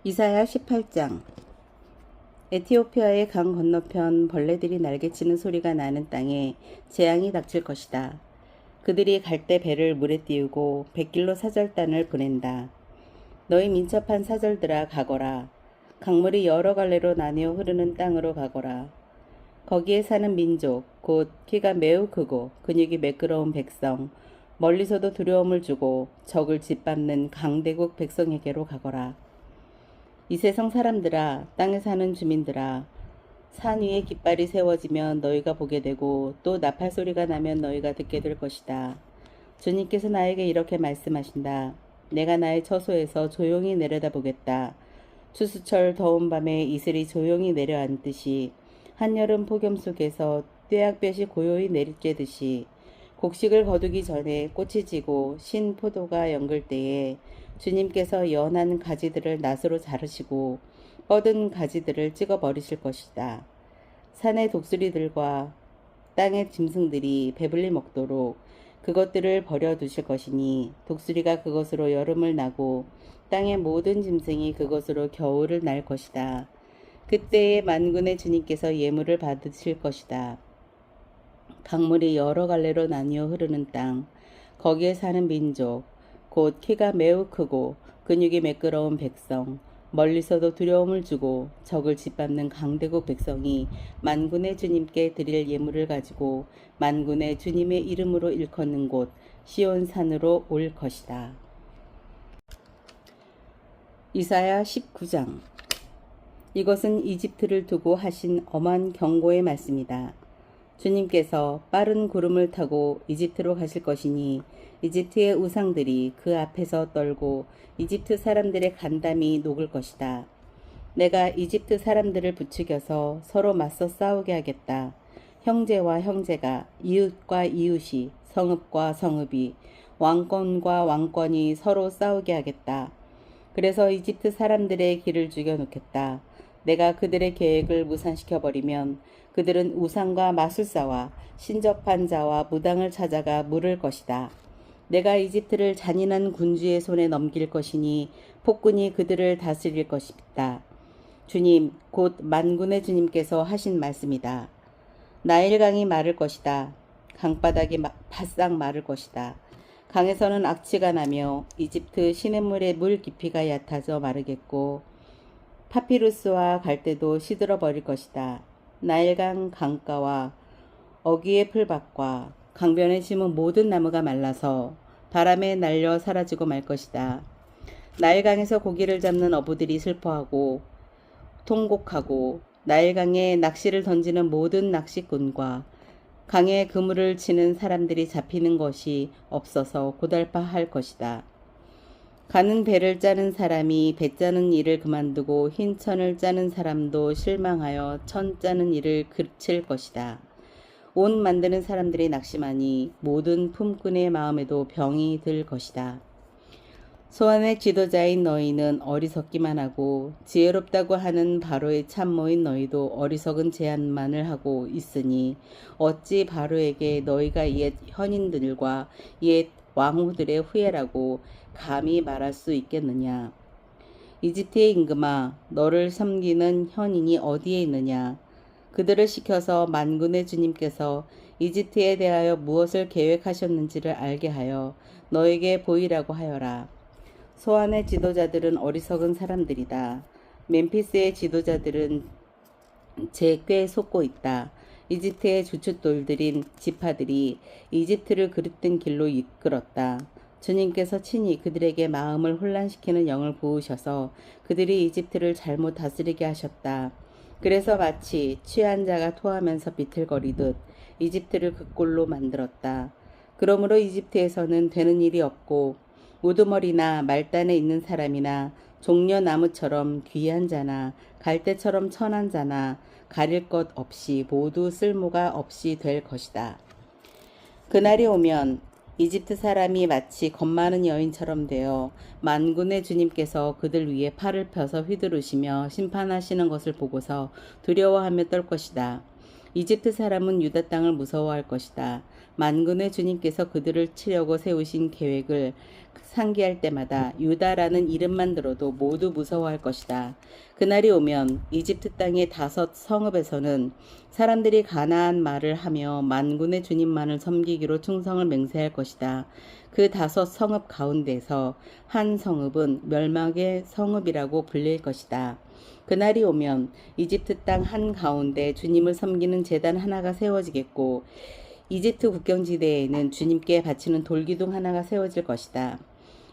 이사야 18장. 에티오피아의 강 건너편 벌레들이 날개치는 소리가 나는 땅에 재앙이 닥칠 것이다. 그들이 갈대 배를 물에 띄우고 100길로 사절단을 보낸다. 너희 민첩한 사절들아 가거라. 강물이 여러 갈래로 나뉘어 흐르는 땅으로 가거라. 거기에 사는 민족 곧 키가 매우 크고 근육이 매끄러운 백성, 멀리서도 두려움을 주고 적을 짓밟는 강대국 백성에게로 가거라. 이 세상 사람들아, 땅에 사는 주민들아, 산 위에 깃발이 세워지면 너희가 보게 되고 또 나팔 소리가 나면 너희가 듣게 될 것이다. 주님께서 나에게 이렇게 말씀하신다. 내가 나의 처소에서 조용히 내려다보겠다. 추수철 더운 밤에 이슬이 조용히 내려앉듯이 한여름 폭염 속에서 떼약볕이 고요히 내리쬐듯이 곡식을 거두기 전에 꽃이 지고 신 포도가 연글 때에 주님께서 연한 가지들을 낫으로 자르시고 뻗은 가지들을 찍어 버리실 것이다. 산의 독수리들과 땅의 짐승들이 배불리 먹도록 그것들을 버려두실 것이니 독수리가 그것으로 여름을 나고 땅의 모든 짐승이 그것으로 겨울을 날 것이다. 그때에 만군의 주님께서 예물을 받으실 것이다. 강물이 여러 갈래로 나뉘어 흐르는 땅, 거기에 사는 민족, 곧 키가 매우 크고 근육이 매끄러운 백성, 멀리서도 두려움을 주고 적을 짓밟는 강대국 백성이 만군의 주님께 드릴 예물을 가지고 만군의 주님의 이름으로 일컫는 곳 시온산으로 올 것이다. 이사야 19장. 이것은 이집트를 두고 하신 엄한 경고의 말씀이다. 주님께서 빠른 구름을 타고 이집트로 가실 것이니 이집트의 우상들이 그 앞에서 떨고 이집트 사람들의 간담이 녹을 것이다. 내가 이집트 사람들을 부추겨서 서로 맞서 싸우게 하겠다. 형제와 형제가, 이웃과 이웃이, 성읍과 성읍이, 왕권과 왕권이 서로 싸우게 하겠다. 그래서 이집트 사람들의 길을 죽여놓겠다. 내가 그들의 계획을 무산시켜버리면 그들은 우상과 마술사와 신접한 자와 무당을 찾아가 물을 것이다. 내가 이집트를 잔인한 군주의 손에 넘길 것이니 폭군이 그들을 다스릴 것이다. 주님, 곧 만군의 주님께서 하신 말씀이다. 나일강이 마를 것이다. 강바닥이 바싹 마를 것이다. 강에서는 악취가 나며 이집트 시냇물의 물 깊이가 얕아져 마르겠고 파피루스와 갈대도 시들어 버릴 것이다. 나일강 강가와 어귀의 풀밭과 강변에 심은 모든 나무가 말라서 바람에 날려 사라지고 말 것이다. 나일강에서 고기를 잡는 어부들이 슬퍼하고 통곡하고 나일강에 낚시를 던지는 모든 낚시꾼과 강에 그물을 치는 사람들이 잡히는 것이 없어서 고달파할 것이다. 가는 배를 짜는 사람이 배 짜는 일을 그만두고 흰 천을 짜는 사람도 실망하여 천 짜는 일을 그칠 것이다. 옷 만드는 사람들이 낙심하니 모든 품꾼의 마음에도 병이 들 것이다. 소환의 지도자인 너희는 어리석기만 하고 지혜롭다고 하는 바로의 참모인 너희도 어리석은 제안만을 하고 있으니 어찌 바로에게 너희가 옛 현인들과 옛 왕후들의 후예라고 감히 말할 수 있겠느냐. 이집트의 임금아, 너를 섬기는 현인이 어디에 있느냐. 그들을 시켜서 만군의 주님께서 이집트에 대하여 무엇을 계획하셨는지를 알게 하여 너에게 보이라고 하여라. 소안의 지도자들은 어리석은 사람들이다. 멤피스의 지도자들은 제 꾀에 속고 있다. 이집트의 주춧돌들인 지파들이 이집트를 그릇된 길로 이끌었다. 주님께서 친히 그들에게 마음을 혼란시키는 영을 부으셔서 그들이 이집트를 잘못 다스리게 하셨다. 그래서 마치 취한 자가 토하면서 비틀거리듯 이집트를 그 꼴로 만들었다. 그러므로 이집트에서는 되는 일이 없고 우두머리나 말단에 있는 사람이나 종려나무처럼 귀한 자나 갈대처럼 천한 자나 가릴 것 없이 모두 쓸모가 없이 될 것이다. 그날이 오면 이집트 사람이 마치 겁 많은 여인처럼 되어 만군의 주님께서 그들 위에 팔을 펴서 휘두르시며 심판하시는 것을 보고서 두려워하며 떨 것이다. 이집트 사람은 유다 땅을 무서워할 것이다. 만군의 주님께서 그들을 치려고 세우신 계획을 상기할 때마다 유다라는 이름만 들어도 모두 무서워할 것이다. 그날이 오면 이집트 땅의 5 성읍에서는 사람들이 가나안 말을 하며 만군의 주님만을 섬기기로 충성을 맹세할 것이다. 그 5 성읍 가운데서 한 성읍은 멸망의 성읍이라고 불릴 것이다. 그날이 오면 이집트 땅 한 가운데 주님을 섬기는 제단 하나가 세워지겠고 이집트 국경지대에는 주님께 바치는 돌기둥 하나가 세워질 것이다.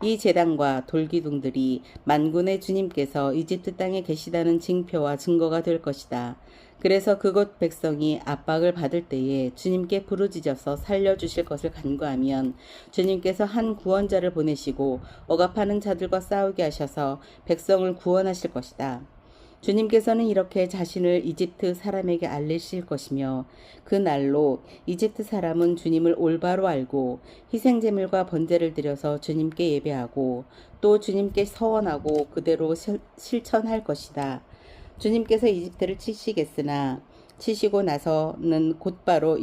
이 제단과 돌기둥들이 만군의 주님께서 이집트 땅에 계시다는 징표와 증거가 될 것이다. 그래서 그곳 백성이 압박을 받을 때에 주님께 부르짖어서 살려주실 것을 간구하면 주님께서 한 구원자를 보내시고 억압하는 자들과 싸우게 하셔서 백성을 구원하실 것이다. 주님께서는 이렇게 자신을 이집트 사람에게 알리실 것이며 그 날로 이집트 사람은 주님을 올바로 알고 희생제물과 번제를 드려서 주님께 예배하고 또 주님께 서원하고 그대로 실천할 것이다. 주님께서 이집트를 치시겠으나 치시고 나서는 곧바로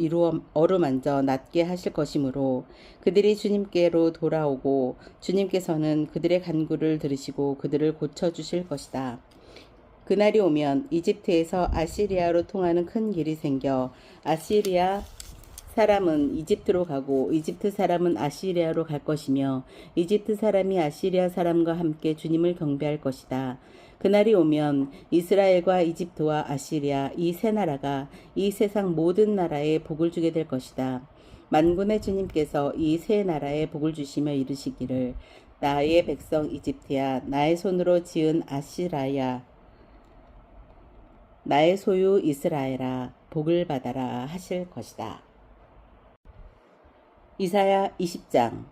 어루만져 낫게 하실 것이므로 그들이 주님께로 돌아오고 주님께서는 그들의 간구를 들으시고 그들을 고쳐주실 것이다. 그날이 오면 이집트에서 아시리아로 통하는 큰 길이 생겨 아시리아 사람은 이집트로 가고 이집트 사람은 아시리아로 갈 것이며 이집트 사람이 아시리아 사람과 함께 주님을 경배할 것이다. 그날이 오면 이스라엘과 이집트와 아시리아 이 세 나라가 이 세상 모든 나라에 복을 주게 될 것이다. 만군의 주님께서 이 세 나라에 복을 주시며 이르시기를 나의 백성 이집트야 나의 손으로 지은 아시라야 나의 소유 이스라엘아 복을 받아라 하실 것이다. 이사야 20장.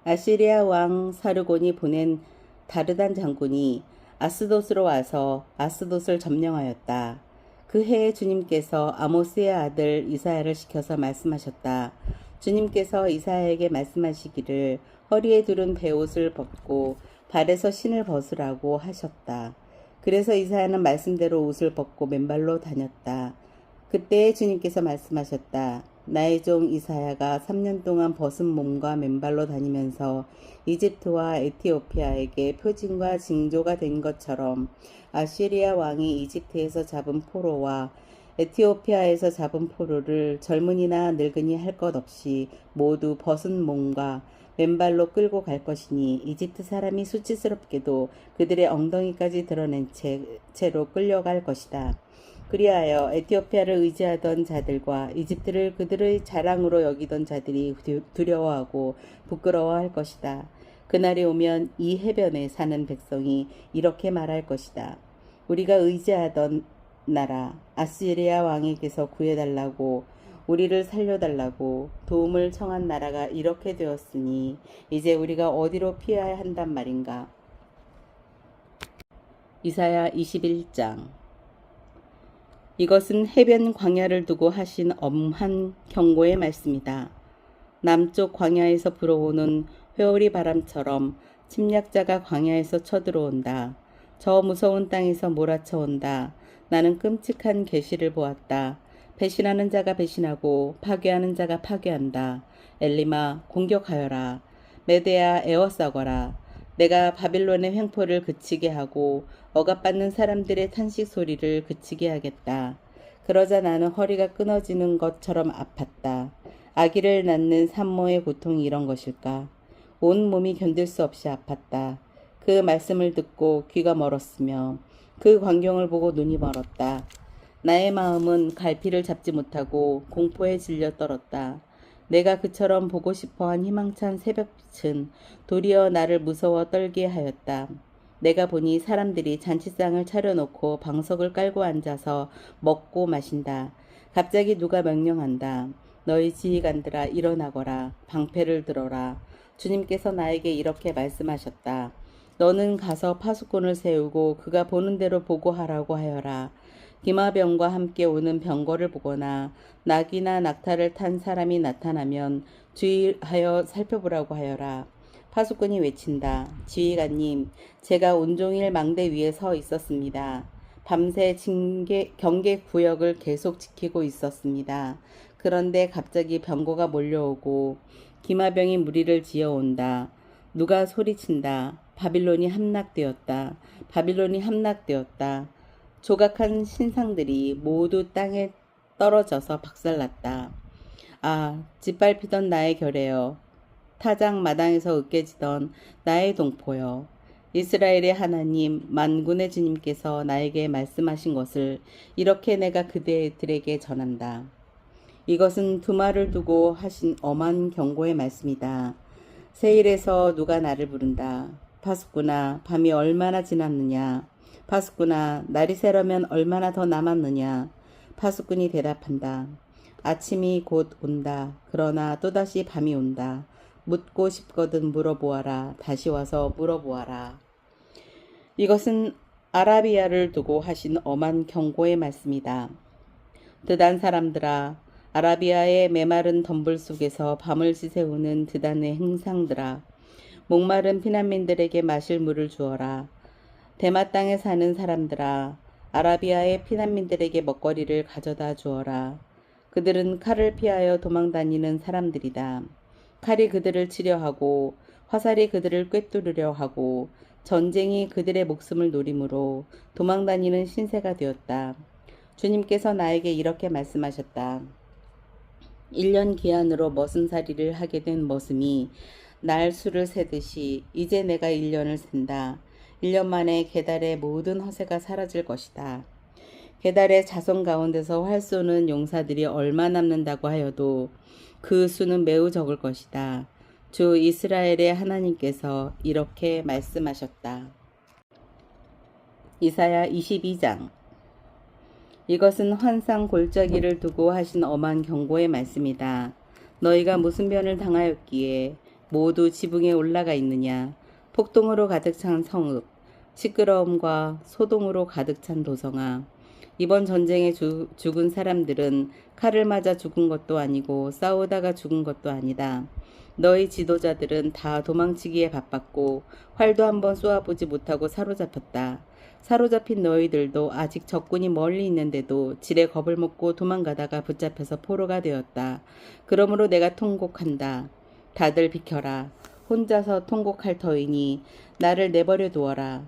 아시리아 왕 사르곤이 보낸 다르단 장군이 아스돗으로 와서 아스돗을 점령하였다. 그 해에 주님께서 아모스의 아들 이사야를 시켜서 말씀하셨다. 주님께서 이사야에게 말씀하시기를 허리에 두른 베옷을 벗고 발에서 신을 벗으라고 하셨다. 그래서 이사야는 말씀대로 옷을 벗고 맨발로 다녔다. 그때 주님께서 말씀하셨다. 나의 종 이사야가 3년 동안 벗은 몸과 맨발로 다니면서 이집트와 에티오피아에게 표징과 징조가 된 것처럼 아시리아 왕이 이집트에서 잡은 포로와 에티오피아에서 잡은 포로를 젊은이나 늙은이 할 것 없이 모두 벗은 몸과 맨발로 끌고 갈 것이니 이집트 사람이 수치스럽게도 그들의 엉덩이까지 드러낸 채로 끌려갈 것이다. 그리하여 에티오피아를 의지하던 자들과 이집트를 그들의 자랑으로 여기던 자들이 두려워하고 부끄러워할 것이다. 그날이 오면 이 해변에 사는 백성이 이렇게 말할 것이다. 우리가 의지하던 나라 아시리아 왕에게서 구해달라고 우리를 살려달라고 도움을 청한 나라가 이렇게 되었으니 이제 우리가 어디로 피해야 한단 말인가. 이사야 21장. 이것은 해변 광야를 두고 하신 엄한 경고의 말씀이다. 남쪽 광야에서 불어오는 회오리 바람처럼 침략자가 광야에서 쳐들어온다. 저 무서운 땅에서 몰아쳐온다. 나는 끔찍한 계시를 보았다. 배신하는 자가 배신하고 파괴하는 자가 파괴한다. 엘리마 공격하여라. 메대아 에워싸거라. 내가 바빌론의 횡포를 그치게 하고 억압받는 사람들의 탄식 소리를 그치게 하겠다. 그러자 나는 허리가 끊어지는 것처럼 아팠다. 아기를 낳는 산모의 고통이 이런 것일까? 온 몸이 견딜 수 없이 아팠다. 그 말씀을 듣고 귀가 멀었으며 그 광경을 보고 눈이 멀었다. 나의 마음은 갈피를 잡지 못하고 공포에 질려 떨었다. 내가 그처럼 보고 싶어한 희망찬 새벽빛은 도리어 나를 무서워 떨게 하였다. 내가 보니 사람들이 잔치상을 차려놓고 방석을 깔고 앉아서 먹고 마신다. 갑자기 누가 명령한다. 너희 지휘관들아 일어나거라. 방패를 들어라. 주님께서 나에게 이렇게 말씀하셨다. 너는 가서 파수꾼을 세우고 그가 보는 대로 보고하라고 하여라. 기마병과 함께 오는 병거를 보거나 낙이나 낙타를 탄 사람이 나타나면 주의하여 살펴보라고 하여라. 파수꾼이 외친다. 지휘관님, 제가 온종일 망대 위에 서 있었습니다. 밤새 경계 구역을 계속 지키고 있었습니다. 그런데 갑자기 병거가 몰려오고 기마병이 무리를 지어온다. 누가 소리친다. 바빌론이 함락되었다. 바빌론이 함락되었다. 조각한 신상들이 모두 땅에 떨어져서 박살났다. 아, 짓밟히던 나의 결의여. 타작 마당에서 으깨지던 나의 동포여. 이스라엘의 하나님 만군의 주님께서 나에게 말씀하신 것을 이렇게 내가 그대들에게 전한다. 이것은 두말을 두고 하신 엄한 경고의 말씀이다. 세일에서 누가 나를 부른다. 파수꾼아, 밤이 얼마나 지났느냐. 파수꾼아, 날이 새려면 얼마나 더 남았느냐. 파수꾼이 대답한다. 아침이 곧 온다. 그러나 또다시 밤이 온다. 묻고 싶거든 물어보아라. 다시 와서 물어보아라. 이것은 아라비아를 두고 하신 엄한 경고의 말씀이다. 드단 사람들아, 아라비아의 메마른 덤불 속에서 밤을 지새우는 드단의 행상들아, 목마른 피난민들에게 마실 물을 주어라. 대마 땅에 사는 사람들아, 아라비아의 피난민들에게 먹거리를 가져다 주어라. 그들은 칼을 피하여 도망다니는 사람들이다. 칼이 그들을 치려하고 화살이 그들을 꿰뚫으려 하고 전쟁이 그들의 목숨을 노림으로 도망다니는 신세가 되었다. 주님께서 나에게 이렇게 말씀하셨다. 1년 기한으로 머슴살이를 하게 된 머슴이 날 수를 세듯이 이제 내가 1년을 센다. 1년 만에 게달의 모든 허세가 사라질 것이다. 게달의 자손 가운데서 활 쏘는 용사들이 얼마 남는다고 하여도 그 수는 매우 적을 것이다. 주 이스라엘의 하나님께서 이렇게 말씀하셨다. 이사야 22장. 이것은 환상 골짜기를 두고 하신 엄한 경고의 말씀이다. 너희가 무슨 변을 당하였기에 모두 지붕에 올라가 있느냐. 폭동으로 가득 찬 성읍, 시끄러움과 소동으로 가득 찬 도성아. 이번 전쟁에 죽은 사람들은 칼을 맞아 죽은 것도 아니고 싸우다가 죽은 것도 아니다. 너희 지도자들은 다 도망치기에 바빴고 활도 한번 쏘아보지 못하고 사로잡혔다. 사로잡힌 너희들도 아직 적군이 멀리 있는데도 지레 겁을 먹고 도망가다가 붙잡혀서 포로가 되었다. 그러므로 내가 통곡한다. 다들 비켜라. 혼자서 통곡할 터이니 나를 내버려 두어라.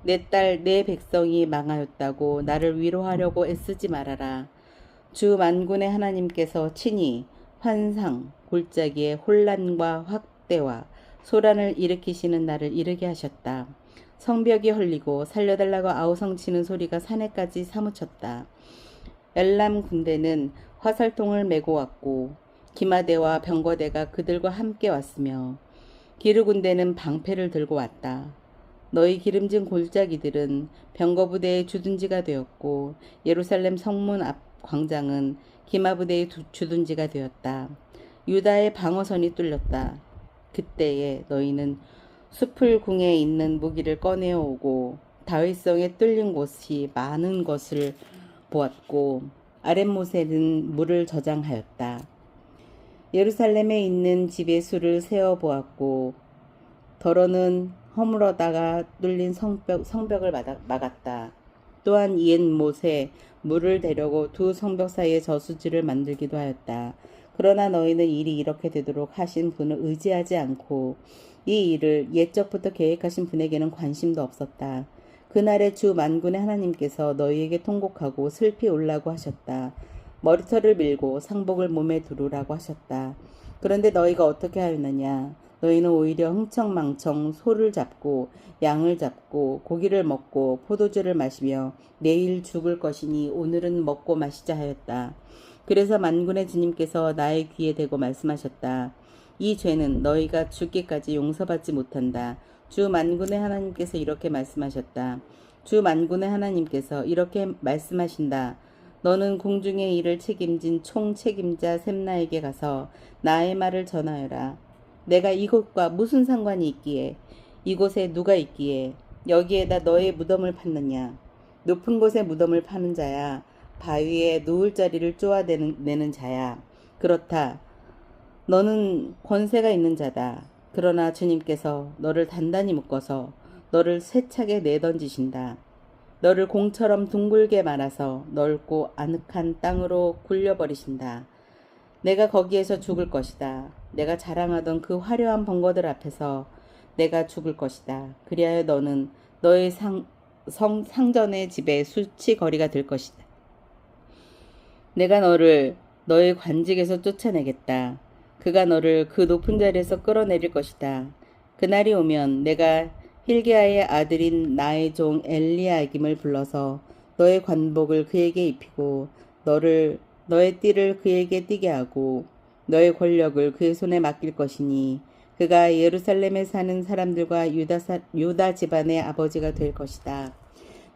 내 딸, 내 백성이 망하였다고 나를 위로하려고 애쓰지 말아라. 주 만군의 하나님께서 친히 환상, 골짜기에 혼란과 확대와 소란을 일으키시는 날을 이르게 하셨다. 성벽이 헐리고 살려달라고 아우성치는 소리가 산에까지 사무쳤다. 엘람 군대는 화살통을 메고 왔고 기마대와 병거대가 그들과 함께 왔으며 기르 군대는 방패를 들고 왔다. 너희 기름진 골짜기들은 병거부대의 주둔지가 되었고 예루살렘 성문 앞 광장은 기마부대의 주둔지가 되었다. 유다의 방어선이 뚫렸다. 그때에 너희는 숲을 궁에 있는 무기를 꺼내어 오고 다윗성에 뚫린 곳이 많은 것을 보았고 아랫못에는 물을 저장하였다. 예루살렘에 있는 집의 수를 세어 보았고 더러는 허물어다가 뚫린 성벽을 막았다. 또한 옛못에 물을 대려고 두 성벽 사이에 저수지를 만들기도 하였다. 그러나 너희는 일이 이렇게 되도록 하신 분을 의지하지 않고 이 일을 옛적부터 계획하신 분에게는 관심도 없었다. 그날에 주 만군의 하나님께서 너희에게 통곡하고 슬피 울라고 하셨다. 머리털을 밀고 상복을 몸에 두르라고 하셨다. 그런데 너희가 어떻게 하였느냐? 너희는 오히려 흥청망청 소를 잡고 양을 잡고 고기를 먹고 포도주를 마시며 내일 죽을 것이니 오늘은 먹고 마시자 하였다. 그래서 만군의 주님께서 나의 귀에 대고 말씀하셨다. 이 죄는 너희가 죽기까지 용서받지 못한다. 주 만군의 하나님께서 이렇게 말씀하셨다. 주 만군의 하나님께서 이렇게 말씀하신다. 너는 공중의 일을 책임진 총책임자 셈나에게 가서 나의 말을 전하여라. 내가 이곳과 무슨 상관이 있기에 이곳에 누가 있기에 여기에다 너의 무덤을 팠느냐. 높은 곳에 무덤을 파는 자야. 바위에 누울 자리를 쪼아내는 자야. 그렇다. 너는 권세가 있는 자다. 그러나 주님께서 너를 단단히 묶어서 너를 세차게 내던지신다. 너를 공처럼 둥글게 말아서 넓고 아늑한 땅으로 굴려버리신다. 내가 거기에서 죽을 것이다. 내가 자랑하던 그 화려한 번거들 앞에서 내가 죽을 것이다. 그리하여 너는 너의 상전의 집에 수치거리가 될 것이다. 내가 너를 너의 관직에서 쫓아내겠다. 그가 너를 그 높은 자리에서 끌어내릴 것이다. 그날이 오면 내가 힐기야의 아들인 나의 종 엘리야김을 불러서 너의 관복을 그에게 입히고 너의 띠를 그에게 띠게 하고 너의 권력을 그의 손에 맡길 것이니 그가 예루살렘에 사는 사람들과 유다 집안의 아버지가 될 것이다.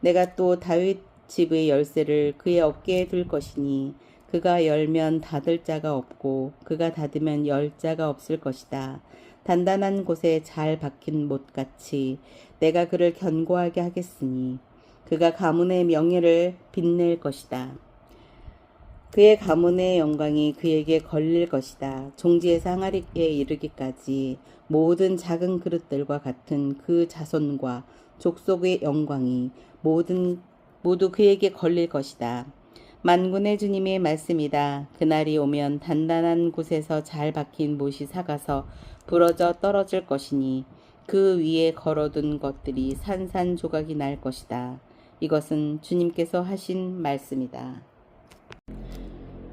내가 또 다윗 집의 열쇠를 그의 어깨에 둘 것이니 그가 열면 닫을 자가 없고 그가 닫으면 열 자가 없을 것이다. 단단한 곳에 잘 박힌 못같이 내가 그를 견고하게 하겠으니 그가 가문의 명예를 빛낼 것이다. 그의 가문의 영광이 그에게 걸릴 것이다. 종지에서 항아리에 이르기까지 모든 작은 그릇들과 같은 그 자손과 족속의 영광이 모두 그에게 걸릴 것이다. 만군의 주님의 말씀이다. 그날이 오면 단단한 곳에서 잘 박힌 못이 삭아서 부러져 떨어질 것이니 그 위에 걸어둔 것들이 산산조각이 날 것이다. 이것은 주님께서 하신 말씀이다.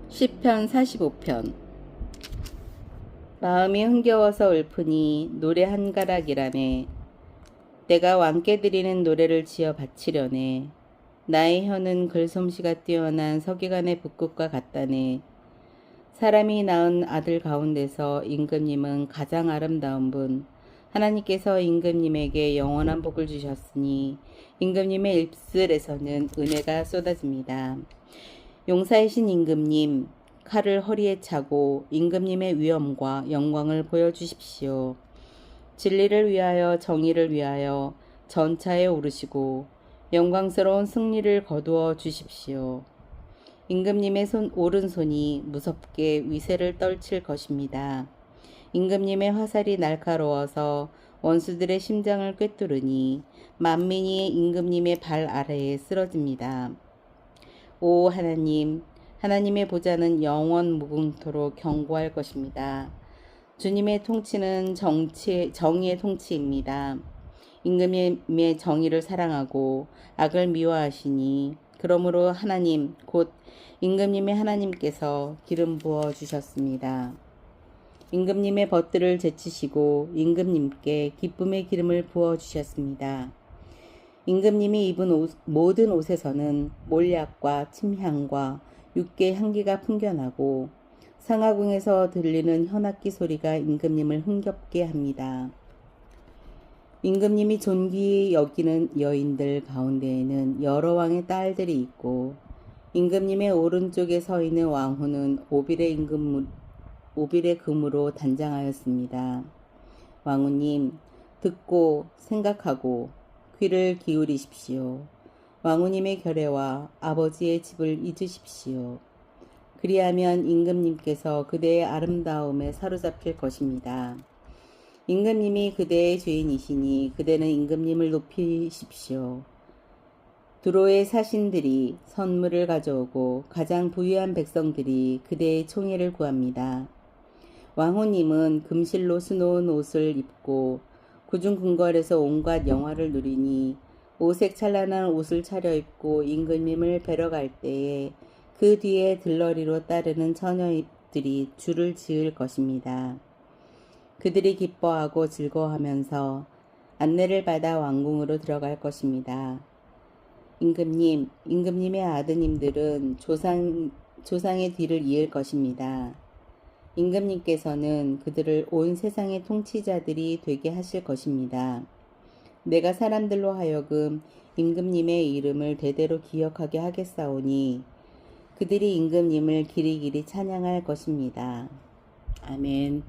시편 45편. 마음이 흥겨워서 읊으니 노래 한 가락이라네. 내가 왕께 드리는 노래를 지어 바치려네. 나의 혀는 글솜씨가 뛰어난 서기관의 붓끝과 같다네. 사람이 낳은 아들 가운데서 임금님은 가장 아름다운 분. 하나님께서 임금님에게 영원한 복을 주셨으니 임금님의 입술에서는 은혜가 쏟아집니다. 용사이신 임금님, 칼을 허리에 차고 임금님의 위엄과 영광을 보여주십시오. 진리를 위하여 정의를 위하여 전차에 오르시고 영광스러운 승리를 거두어 주십시오. 임금님의 오른손이 무섭게 위세를 떨칠 것입니다. 임금님의 화살이 날카로워서 원수들의 심장을 꿰뚫으니 만민이 임금님의 발 아래에 쓰러집니다. 오 하나님, 하나님의 보좌는 영원 무궁토록 견고할 것입니다. 주님의 통치는 정의의 통치입니다. 임금님의 정의를 사랑하고 악을 미워하시니 그러므로 하나님 곧 임금님의 하나님께서 기름 부어 주셨습니다. 임금님의 벗들을 제치시고 임금님께 기쁨의 기름을 부어 주셨습니다. 임금님이 입은 모든 옷에서는 몰약과 침향과 육개 향기가 풍겨나고 상하궁에서 들리는 현악기 소리가 임금님을 흥겹게 합니다. 임금님이 존귀히 여기는 여인들 가운데에는 여러 왕의 딸들이 있고 임금님의 오른쪽에 서 있는 왕후는 오빌의 금으로 단장하였습니다. 왕후님, 듣고 생각하고 귀를 기울이십시오. 왕후님의 결례와 아버지의 집을 잊으십시오. 그리하면 임금님께서 그대의 아름다움에 사로잡힐 것입니다. 임금님이 그대의 주인이시니 그대는 임금님을 높이십시오. 두로의 사신들이 선물을 가져오고 가장 부유한 백성들이 그대의 총애를 구합니다. 왕후님은 금실로 수놓은 옷을 입고 구중궁궐에서 온갖 영화를 누리니 오색 찬란한 옷을 차려입고 임금님을 뵈러 갈 때에 그 뒤에 들러리로 따르는 처녀들이 줄을 지을 것입니다. 그들이 기뻐하고 즐거워하면서 안내를 받아 왕궁으로 들어갈 것입니다. 임금님의 아드님들은 조상의 뒤를 이을 것입니다. 임금님께서는 그들을 온 세상의 통치자들이 되게 하실 것입니다. 내가 사람들로 하여금 임금님의 이름을 대대로 기억하게 하겠사오니 그들이 임금님을 길이길이 찬양할 것입니다. 아멘.